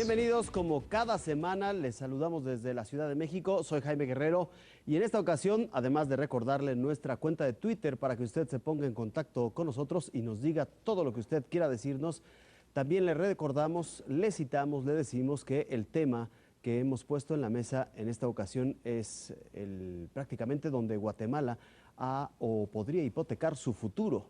Bienvenidos, como cada semana les saludamos desde la Ciudad de México. Soy Jaime Guerrero y en esta ocasión, además de recordarle nuestra cuenta de Twitter para que usted se ponga en contacto con nosotros y nos diga todo lo que usted quiera decirnos, también le recordamos, le citamos, le decimos que el tema que hemos puesto en la mesa en esta ocasión es prácticamente donde Guatemala ha o podría hipotecar su futuro.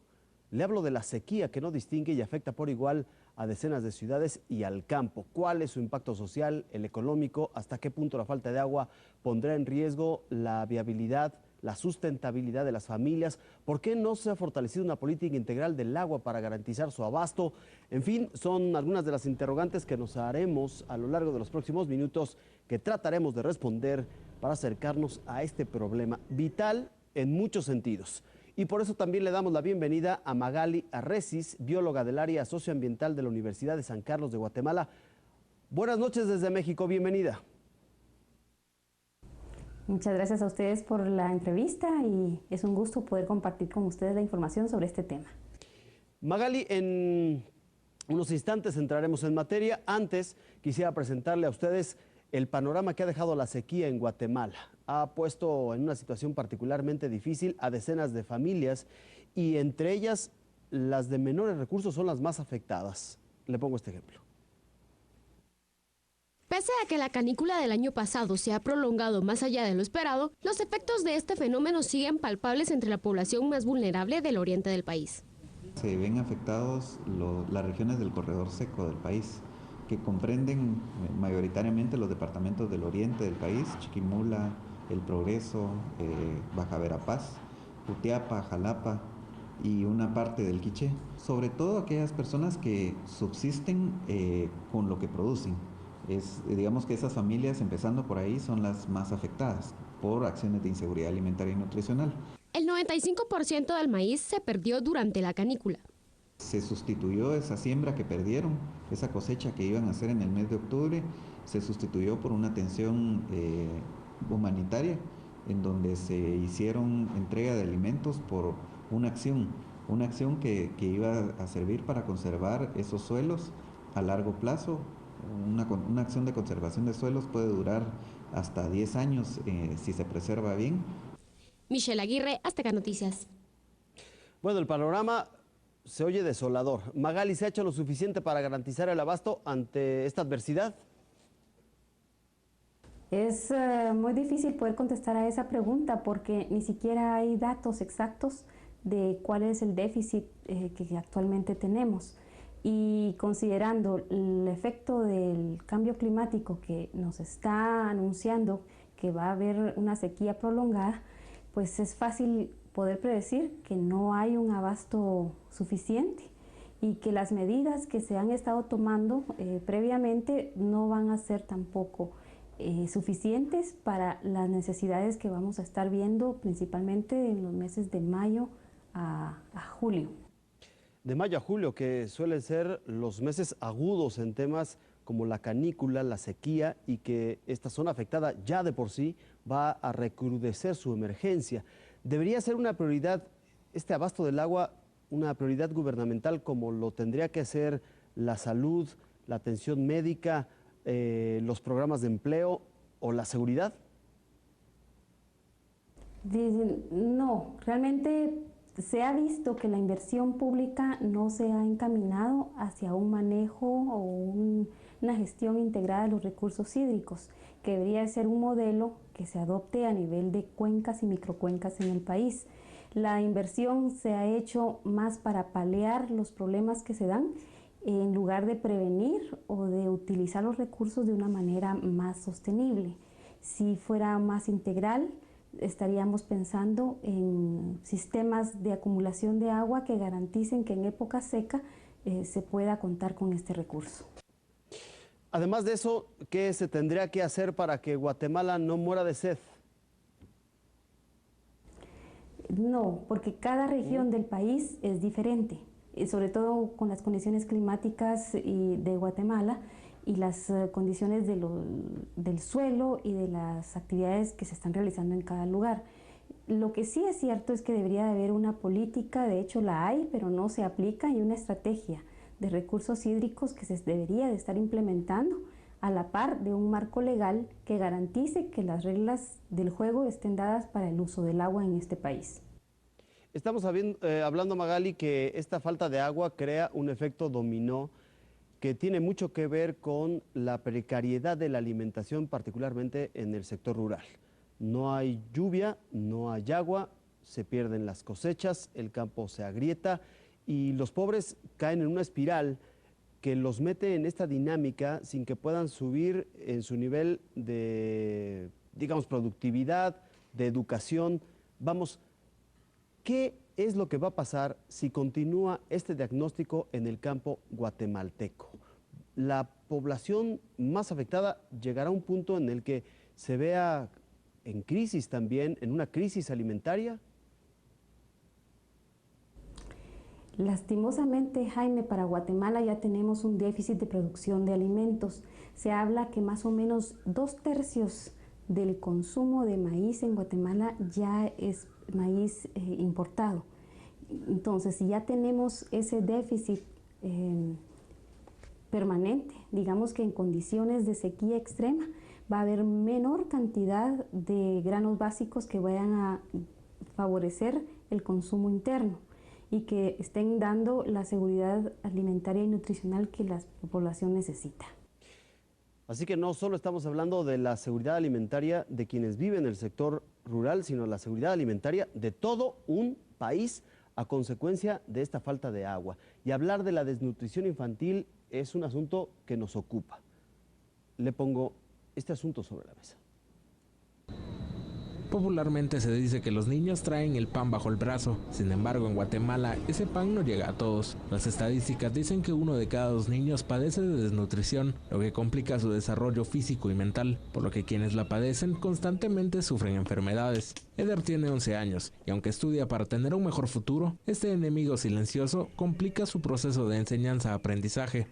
Le hablo de la sequía que no distingue y afecta por igual a decenas de ciudades y al campo. ¿Cuál es su impacto social, el económico? ¿Hasta qué punto la falta de agua pondrá en riesgo la viabilidad, la sustentabilidad de las familias? ¿Por qué no se ha fortalecido una política integral del agua para garantizar su abasto? En fin, son algunas de las interrogantes que nos haremos a lo largo de los próximos minutos, que trataremos de responder para acercarnos a este problema vital en muchos sentidos. Y por eso también le damos la bienvenida a Magali Arrecis, bióloga del área socioambiental de la Universidad de San Carlos de Guatemala. Buenas noches desde México, bienvenida. Muchas gracias a ustedes por la entrevista y es un gusto poder compartir con ustedes la información sobre este tema. Magali, en unos instantes entraremos en materia. Antes quisiera presentarle a ustedes el panorama que ha dejado la sequía en Guatemala. Ha puesto en una situación particularmente difícil a decenas de familias y entre ellas las de menores recursos son las más afectadas. Le pongo este ejemplo. Pese a que la canícula del año pasado se ha prolongado más allá de lo esperado, los efectos de este fenómeno siguen palpables entre la población más vulnerable del oriente del país. Se ven afectados las regiones del corredor seco del país, que comprenden mayoritariamente los departamentos del oriente del país: Chiquimula, El Progreso, Baja Verapaz, Jutiapa, Jalapa y una parte del Quiché. Sobre todo aquellas personas que subsisten con lo que producen. Digamos que esas familias, empezando por ahí, son las más afectadas por acciones de inseguridad alimentaria y nutricional. El 95% del maíz se perdió durante la canícula. Se sustituyó esa siembra que perdieron, esa cosecha que iban a hacer en el mes de octubre, se sustituyó por una atención humanitaria, en donde se hicieron entrega de alimentos por una acción que iba a servir para conservar esos suelos a largo plazo. Una acción de conservación de suelos puede durar hasta 10 años si se preserva bien. Michelle Aguirre, Azteca Noticias. Bueno, el panorama se oye desolador. Magali, ¿se ha hecho lo suficiente para garantizar el abasto ante esta adversidad? Es muy difícil poder contestar a esa pregunta porque ni siquiera hay datos exactos de cuál es el déficit que actualmente tenemos. Y considerando el efecto del cambio climático que nos está anunciando que va a haber una sequía prolongada, pues es fácil poder predecir que no hay un abasto suficiente y que las medidas que se han estado tomando previamente no van a ser tampoco suficientes para las necesidades que vamos a estar viendo principalmente en los meses de mayo a julio. De mayo a julio, que suelen ser los meses agudos en temas como la canícula, la sequía, y que esta zona afectada ya de por sí va a recrudecer su emergencia. ¿Debería ser una prioridad este abasto del agua, una prioridad gubernamental como lo tendría que ser la salud, la atención médica, los programas de empleo o la seguridad? No, realmente se ha visto que la inversión pública no se ha encaminado hacia un manejo o una gestión integrada de los recursos hídricos, que debería ser un modelo que se adopte a nivel de cuencas y microcuencas en el país. La inversión se ha hecho más para paliar los problemas que se dan en lugar de prevenir o de utilizar los recursos de una manera más sostenible. Si fuera más integral, estaríamos pensando en sistemas de acumulación de agua que garanticen que en época seca se pueda contar con este recurso. Además de eso, ¿qué se tendría que hacer para que Guatemala no muera de sed? No, porque cada región del país es diferente, sobre todo con las condiciones climáticas de Guatemala y las condiciones del suelo y de las actividades que se están realizando en cada lugar. Lo que sí es cierto es que debería de haber una política, de hecho la hay, pero no se aplica, y una estrategia de recursos hídricos que se debería de estar implementando a la par de un marco legal que garantice que las reglas del juego estén dadas para el uso del agua en este país. Estamos hablando, Magali, que esta falta de agua crea un efecto dominó que tiene mucho que ver con la precariedad de la alimentación, particularmente en el sector rural. No hay lluvia, no hay agua, se pierden las cosechas, el campo se agrieta y los pobres caen en una espiral que los mete en esta dinámica sin que puedan subir en su nivel de, digamos, productividad, de educación. Vamos, ¿qué es lo que va a pasar si continúa este diagnóstico en el campo guatemalteco? La población más afectada llegará a un punto en el que se vea en crisis también, en una crisis alimentaria. Lastimosamente, Jaime, para Guatemala ya tenemos un déficit de producción de alimentos. Se habla que más o menos 2/3 del consumo de maíz en Guatemala ya es maíz importado. Entonces, si ya tenemos ese déficit permanente, digamos que en condiciones de sequía extrema, va a haber menor cantidad de granos básicos que vayan a favorecer el consumo interno y que estén dando la seguridad alimentaria y nutricional que la población necesita. Así que no solo estamos hablando de la seguridad alimentaria de quienes viven en el sector rural, sino la seguridad alimentaria de todo un país a consecuencia de esta falta de agua. Y hablar de la desnutrición infantil es un asunto que nos ocupa. Le pongo este asunto sobre la mesa. Popularmente se dice que los niños traen el pan bajo el brazo. Sin embargo, en Guatemala ese pan no llega a todos. Las estadísticas dicen que 1 de cada 2 niños padece de desnutrición, lo que complica su desarrollo físico y mental, por lo que quienes la padecen constantemente sufren enfermedades. Eder tiene 11 años y aunque estudia para tener un mejor futuro, este enemigo silencioso complica su proceso de enseñanza-aprendizaje.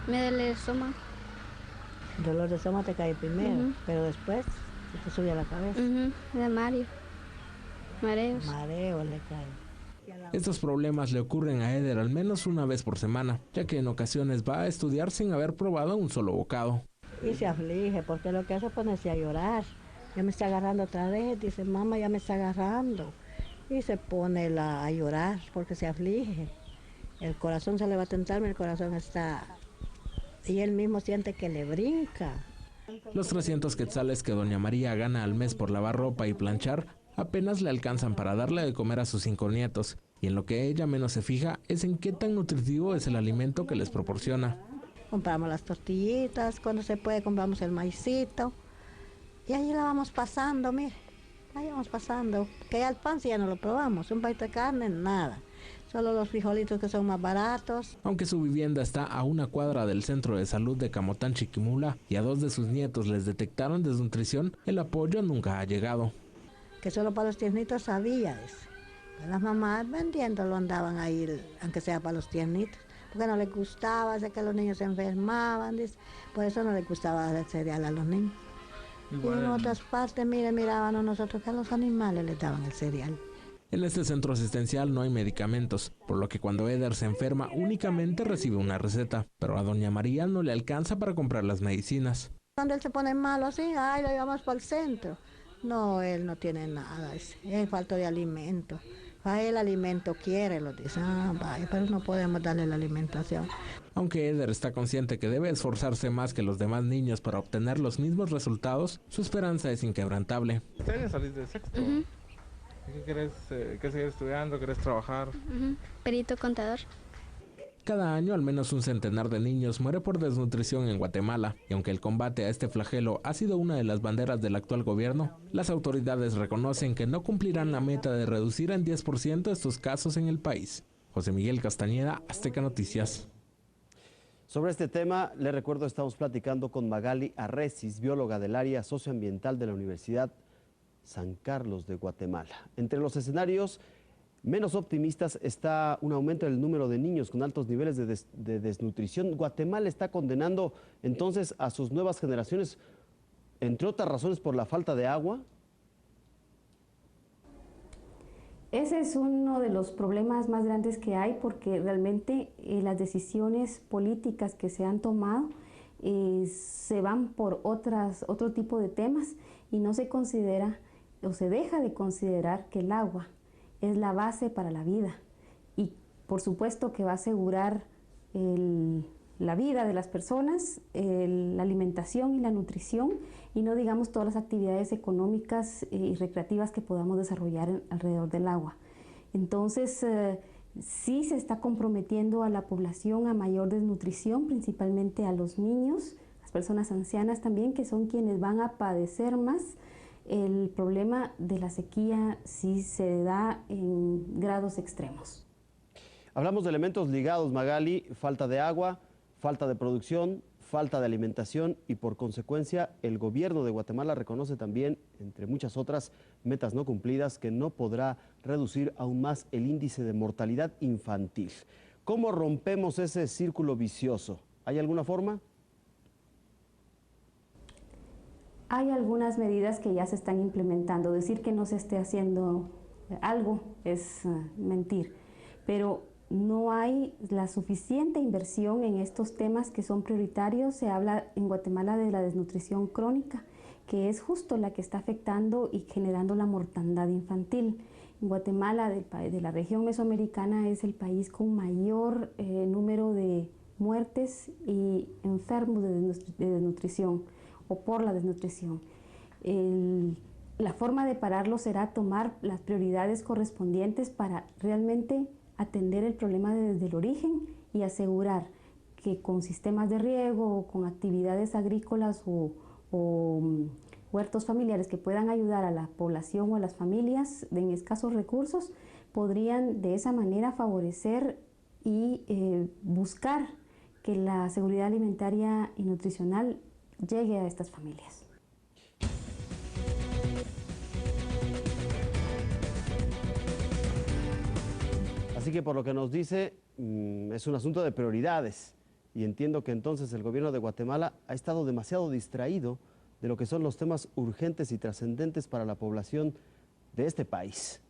Me duele el estómago. El dolor de estómago te cae primero, pero después te sube a la cabeza. De mareos. Mareo le cae. Estos problemas le ocurren a Eder al menos una vez por semana, ya que en ocasiones va a estudiar sin haber probado un solo bocado. Y se aflige, porque lo que hace es ponerse a llorar. Ya me está agarrando otra vez, dice, mamá, ya me está agarrando. Y se pone a llorar porque se aflige. El corazón se le va a tentar, el corazón está... Y él mismo siente que le brinca. Los 300 quetzales que doña María gana al mes por lavar ropa y planchar apenas le alcanzan para darle de comer a sus 5 nietos, y en lo que ella menos se fija es en qué tan nutritivo es el alimento que les proporciona. Compramos las tortillitas, cuando se puede compramos el maicito, y ahí la vamos pasando, mire, ahí vamos pasando, que ya el pan si ya no lo probamos, un paquete de carne, nada. Solo los frijolitos que son más baratos. Aunque su vivienda está a 1 cuadra del centro de salud de Camotán, Chiquimula, y a 2 de sus nietos les detectaron desnutrición, el apoyo nunca ha llegado. Que solo para los tiernitos había eso. Las mamás vendiéndolo andaban ahí, aunque sea para los tiernitos, porque no les gustaba, sé que los niños se enfermaban, dice, por eso no les gustaba dar cereal a los niños. Igual. Y en otras partes, mirábamos nosotros que a los animales les daban el cereal. En este centro asistencial no hay medicamentos, por lo que cuando Eder se enferma únicamente recibe una receta, pero a doña María no le alcanza para comprar las medicinas. Cuando él se pone malo así, ay, lo llevamos para el centro. No, él no tiene nada, es falta de alimento. A él alimento quiere, lo dice, vaya, pero no podemos darle la alimentación. Aunque Eder está consciente que debe esforzarse más que los demás niños para obtener los mismos resultados, su esperanza es inquebrantable. ¿Ustedes salís de sexto? ¿Qué querés seguir estudiando? ¿Querés trabajar? Perito contador. Cada año al menos un centenar de niños muere por desnutrición en Guatemala, y aunque el combate a este flagelo ha sido una de las banderas del actual gobierno, las autoridades reconocen que no cumplirán la meta de reducir en 10% estos casos en el país. José Miguel Castañeda, Azteca Noticias. Sobre este tema, les recuerdo, estamos platicando con Magali Arrecis, bióloga del área socioambiental de la Universidad San Carlos de Guatemala. Entre los escenarios menos optimistas está un aumento del número de niños con altos niveles de desnutrición. Guatemala está condenando entonces a sus nuevas generaciones, entre otras razones, por la falta de agua. Ese es uno de los problemas más grandes que hay, porque realmente las decisiones políticas que se han tomado se van por otro tipo de temas y no se considera o se deja de considerar que el agua es la base para la vida y por supuesto que va a asegurar la vida de las personas, la alimentación y la nutrición y no digamos todas las actividades económicas y recreativas que podamos desarrollar alrededor del agua. Entonces, sí se está comprometiendo a la población a mayor desnutrición, principalmente a los niños, las personas ancianas también, que son quienes van a padecer más el problema de la sequía si se da en grados extremos. Hablamos de elementos ligados, Magali, falta de agua, falta de producción, falta de alimentación y por consecuencia el gobierno de Guatemala reconoce también, entre muchas otras metas no cumplidas, que no podrá reducir aún más el índice de mortalidad infantil. ¿Cómo rompemos ese círculo vicioso? ¿Hay alguna forma? Hay algunas medidas que ya se están implementando. Decir que no se esté haciendo algo es mentir, pero no hay la suficiente inversión en estos temas que son prioritarios. Se habla en Guatemala de la desnutrición crónica, que es justo la que está afectando y generando la mortandad infantil. En Guatemala, de la región mesoamericana, es el país con mayor número de muertes y enfermos de desnutrición o por la desnutrición. La forma de pararlo será tomar las prioridades correspondientes para realmente atender el problema desde el origen y asegurar que con sistemas de riego o con actividades agrícolas o huertos familiares que puedan ayudar a la población o a las familias en escasos recursos, podrían de esa manera favorecer y buscar que la seguridad alimentaria y nutricional llegue a estas familias. Así que por lo que nos dice, es un asunto de prioridades y entiendo que entonces el gobierno de Guatemala ha estado demasiado distraído de lo que son los temas urgentes y trascendentes para la población de este país.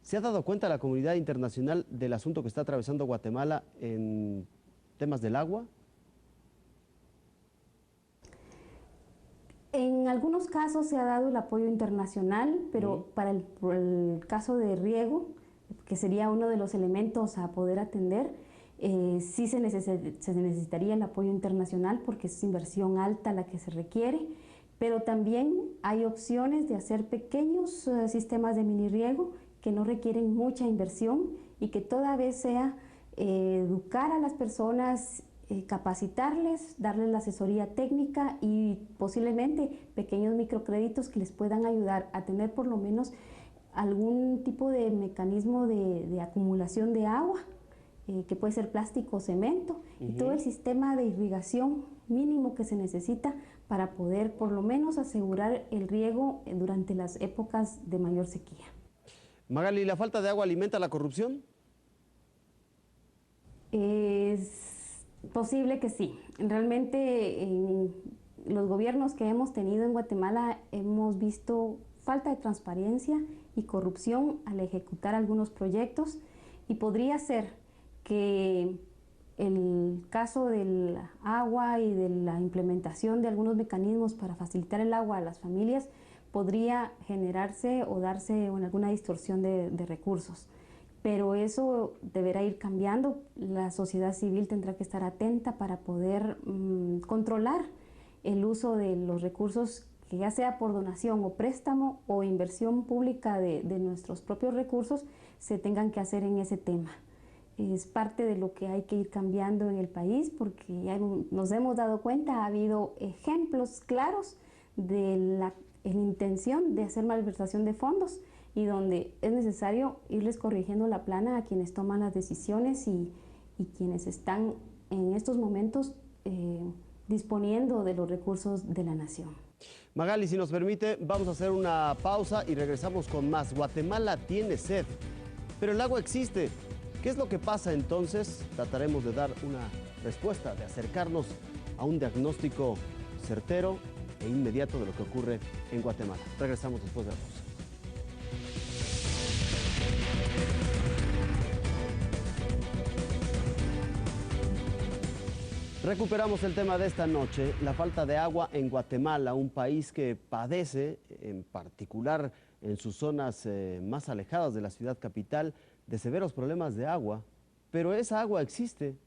¿Se ha dado cuenta la comunidad internacional del asunto que está atravesando Guatemala en temas del agua? En algunos casos se ha dado el apoyo internacional, pero para el caso de riego, que sería uno de los elementos a poder atender, sí se necesitaría el apoyo internacional porque es inversión alta la que se requiere, pero también hay opciones de hacer pequeños sistemas de mini riego que no requieren mucha inversión y que toda vez sea educar a las personas, capacitarles, darles la asesoría técnica y posiblemente pequeños microcréditos que les puedan ayudar a tener por lo menos algún tipo de mecanismo de acumulación de agua, que puede ser plástico o cemento, y todo el sistema de irrigación mínimo que se necesita para poder por lo menos asegurar el riego durante las épocas de mayor sequía. Magali, ¿la falta de agua alimenta la corrupción? Es posible que sí. Realmente en los gobiernos que hemos tenido en Guatemala hemos visto falta de transparencia y corrupción al ejecutar algunos proyectos y podría ser que el caso del agua y de la implementación de algunos mecanismos para facilitar el agua a las familias podría generarse o darse en alguna distorsión de recursos. Pero eso deberá ir cambiando. La sociedad civil tendrá que estar atenta para poder controlar el uso de los recursos, que ya sea por donación o préstamo o inversión pública de nuestros propios recursos, se tengan que hacer en ese tema. Es parte de lo que hay que ir cambiando en el país porque ya nos hemos dado cuenta, ha habido ejemplos claros de la intención de hacer malversación de fondos y donde es necesario irles corrigiendo la plana a quienes toman las decisiones y quienes están en estos momentos disponiendo de los recursos de la nación. Magali, si nos permite, vamos a hacer una pausa y regresamos con más. Guatemala tiene sed, pero el agua existe. ¿Qué es lo que pasa entonces? Trataremos de dar una respuesta, de acercarnos a un diagnóstico certero e inmediato de lo que ocurre en Guatemala. Regresamos después de la pausa. Recuperamos el tema de esta noche, la falta de agua en Guatemala, un país que padece, en particular en sus zonas más alejadas de la ciudad capital, de severos problemas de agua, pero esa agua existe.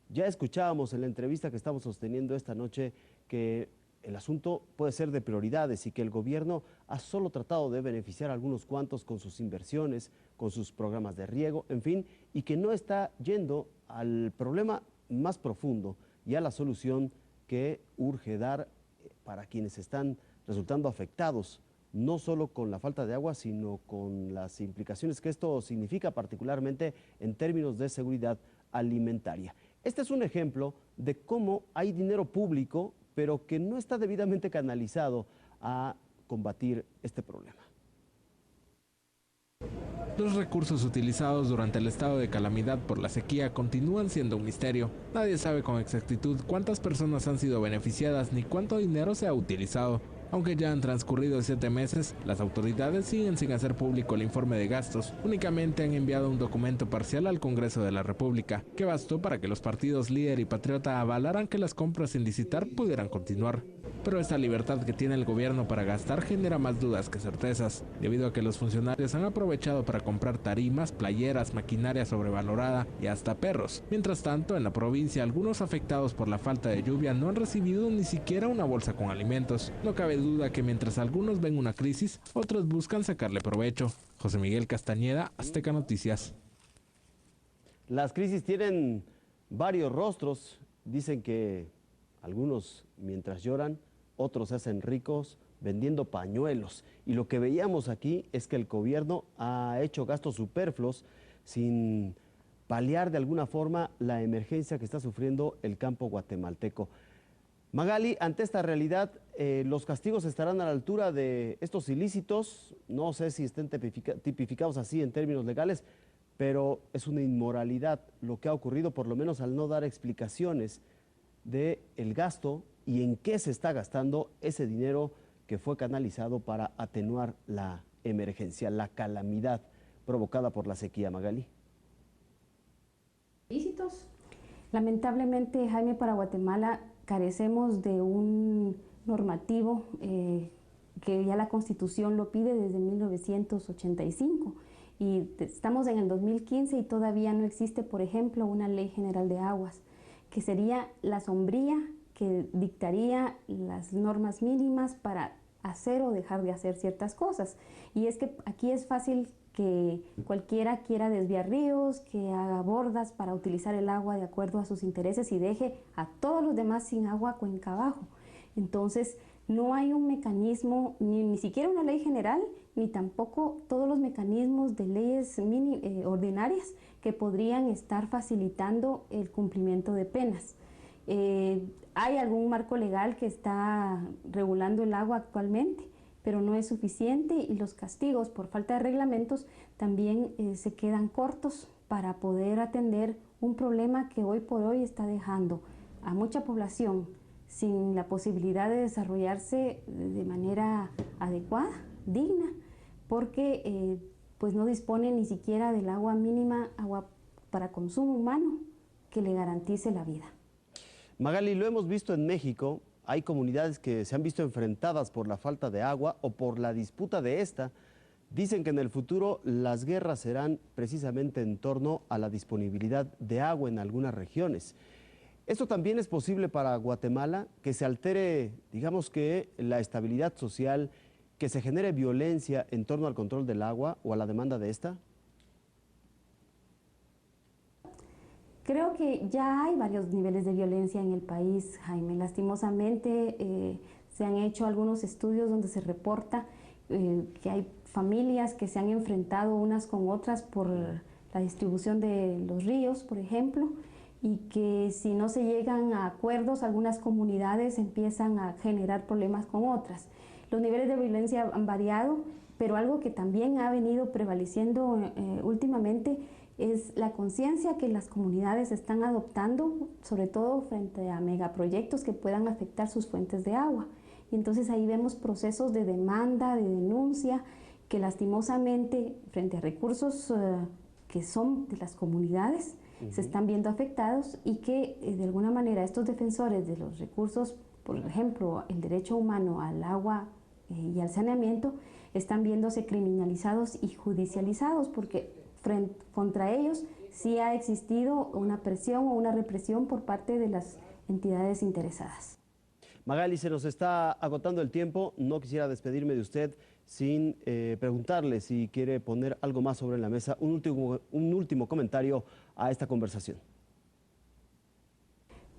Ya escuchábamos en la entrevista que estamos sosteniendo esta noche que el asunto puede ser de prioridades y que el gobierno ha solo tratado de beneficiar a algunos cuantos con sus inversiones, con sus programas de riego, en fin, y que no está yendo al problema más profundo y a la solución que urge dar para quienes están resultando afectados, no solo con la falta de agua, sino con las implicaciones que esto significa, particularmente en términos de seguridad alimentaria. Este es un ejemplo de cómo hay dinero público, pero que no está debidamente canalizado a combatir este problema. Los recursos utilizados durante el estado de calamidad por la sequía continúan siendo un misterio. Nadie sabe con exactitud cuántas personas han sido beneficiadas ni cuánto dinero se ha utilizado. Aunque ya han transcurrido 7 meses, las autoridades siguen sin hacer público el informe de gastos. Únicamente han enviado un documento parcial al Congreso de la República, que bastó para que los partidos Líder y Patriota avalaran que las compras sin licitar pudieran continuar. Pero esta libertad que tiene el gobierno para gastar genera más dudas que certezas, debido a que los funcionarios han aprovechado para comprar tarimas, playeras, maquinaria sobrevalorada y hasta perros. Mientras tanto, en la provincia, algunos afectados por la falta de lluvia no han recibido ni siquiera una bolsa con alimentos. No cabe duda que mientras algunos ven una crisis, otros buscan sacarle provecho. José Miguel Castañeda, Azteca Noticias. Las crisis tienen varios rostros. Dicen que algunos, mientras lloran, otros se hacen ricos vendiendo pañuelos. Y lo que veíamos aquí es que el gobierno ha hecho gastos superfluos sin paliar de alguna forma la emergencia que está sufriendo el campo guatemalteco. Magali, ante esta realidad, ¿los castigos estarán a la altura de estos ilícitos? No sé si estén tipificados así en términos legales, pero es una inmoralidad lo que ha ocurrido, por lo menos al no dar explicaciones del gasto y en qué se está gastando ese dinero que fue canalizado para atenuar la emergencia, la calamidad provocada por la sequía. Magali. Ilícitos. Lamentablemente, Jaime, para Guatemala carecemos de un normativo que ya la Constitución lo pide desde 1985 y estamos en el 2015 y todavía no existe, por ejemplo, una ley general de aguas, que sería la sombría que dictaría las normas mínimas para hacer o dejar de hacer ciertas cosas. Y es que aquí es fácil que cualquiera quiera desviar ríos, que haga bordas para utilizar el agua de acuerdo a sus intereses y deje a todos los demás sin agua cuenca abajo. Entonces, no hay un mecanismo, ni siquiera una ley general, ni tampoco todos los mecanismos de leyes ordinarias que podrían estar facilitando el cumplimiento de penas. Hay algún marco legal que está regulando el agua actualmente, pero no es suficiente y los castigos por falta de reglamentos también se quedan cortos para poder atender un problema que hoy por hoy está dejando a mucha población sin la posibilidad de desarrollarse de manera adecuada, digna, porque pues no dispone ni siquiera del agua mínima, agua para consumo humano, que le garantice la vida. Magali, lo hemos visto en México. Hay comunidades que se han visto enfrentadas por la falta de agua o por la disputa de esta. Dicen que en el futuro las guerras serán precisamente en torno a la disponibilidad de agua en algunas regiones. ¿Esto también es posible para Guatemala? Que se altere, digamos que la estabilidad social, que se genere violencia en torno al control del agua o a la demanda de esta. Creo que ya hay varios niveles de violencia en el país, Jaime. Lastimosamente se han hecho algunos estudios donde se reporta que hay familias que se han enfrentado unas con otras por la distribución de los ríos, por ejemplo, y que si no se llegan a acuerdos, algunas comunidades empiezan a generar problemas con otras. Los niveles de violencia han variado, pero algo que también ha venido prevaleciendo últimamente es la conciencia que las comunidades están adoptando, sobre todo frente a megaproyectos que puedan afectar sus fuentes de agua. Y entonces ahí vemos procesos de demanda, de denuncia, que lastimosamente frente a recursos que son de las comunidades, se están viendo afectados y que de alguna manera estos defensores de los recursos, por ejemplo, el derecho humano al agua y al saneamiento, están viéndose criminalizados y judicializados porque contra ellos sí ha existido una presión o una represión por parte de las entidades interesadas. Magali, se nos está agotando el tiempo. No quisiera despedirme de usted sin preguntarle si quiere poner algo más sobre la mesa, un último comentario a esta conversación.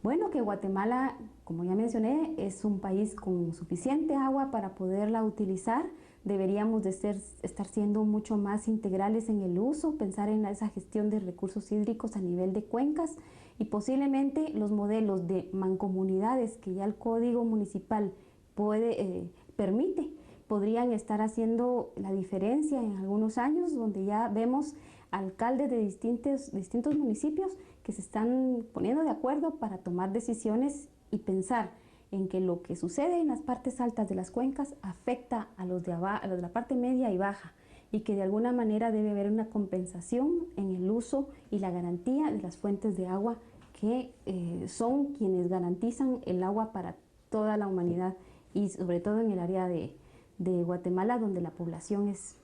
Bueno, que Guatemala, como ya mencioné, es un país con suficiente agua para poderla utilizar. Deberíamos de estar siendo mucho más integrales en el uso, pensar en esa gestión de recursos hídricos a nivel de cuencas y posiblemente los modelos de mancomunidades que ya el Código Municipal permite, podrían estar haciendo la diferencia en algunos años, donde ya vemos alcaldes de distintos municipios que se están poniendo de acuerdo para tomar decisiones y pensar en que lo que sucede en las partes altas de las cuencas afecta a los de la parte media y baja, y que de alguna manera debe haber una compensación en el uso y la garantía de las fuentes de agua que son quienes garantizan el agua para toda la humanidad, y sobre todo en el área de Guatemala, donde la población es,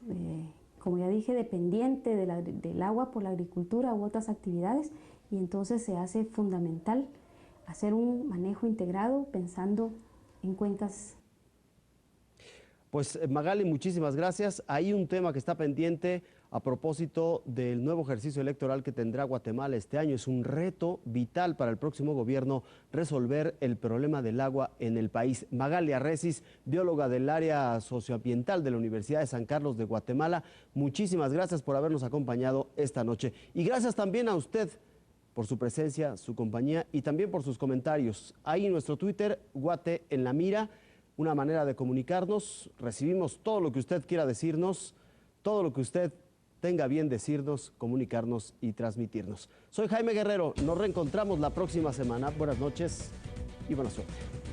como ya dije, dependiente del agua por la agricultura u otras actividades, y entonces se hace fundamental hacer un manejo integrado pensando en cuencas. Pues Magali, muchísimas gracias. Hay un tema que está pendiente a propósito del nuevo ejercicio electoral que tendrá Guatemala este año. Es un reto vital para el próximo gobierno resolver el problema del agua en el país. Magali Arrecis, bióloga del área socioambiental de la Universidad de San Carlos de Guatemala, muchísimas gracias por habernos acompañado esta noche. Y gracias también a usted por su presencia, su compañía y también por sus comentarios. Ahí en nuestro Twitter, Guate en la Mira, una manera de comunicarnos. Recibimos todo lo que usted quiera decirnos, todo lo que usted tenga bien decirnos, comunicarnos y transmitirnos. Soy Jaime Guerrero, nos reencontramos la próxima semana. Buenas noches y buena suerte.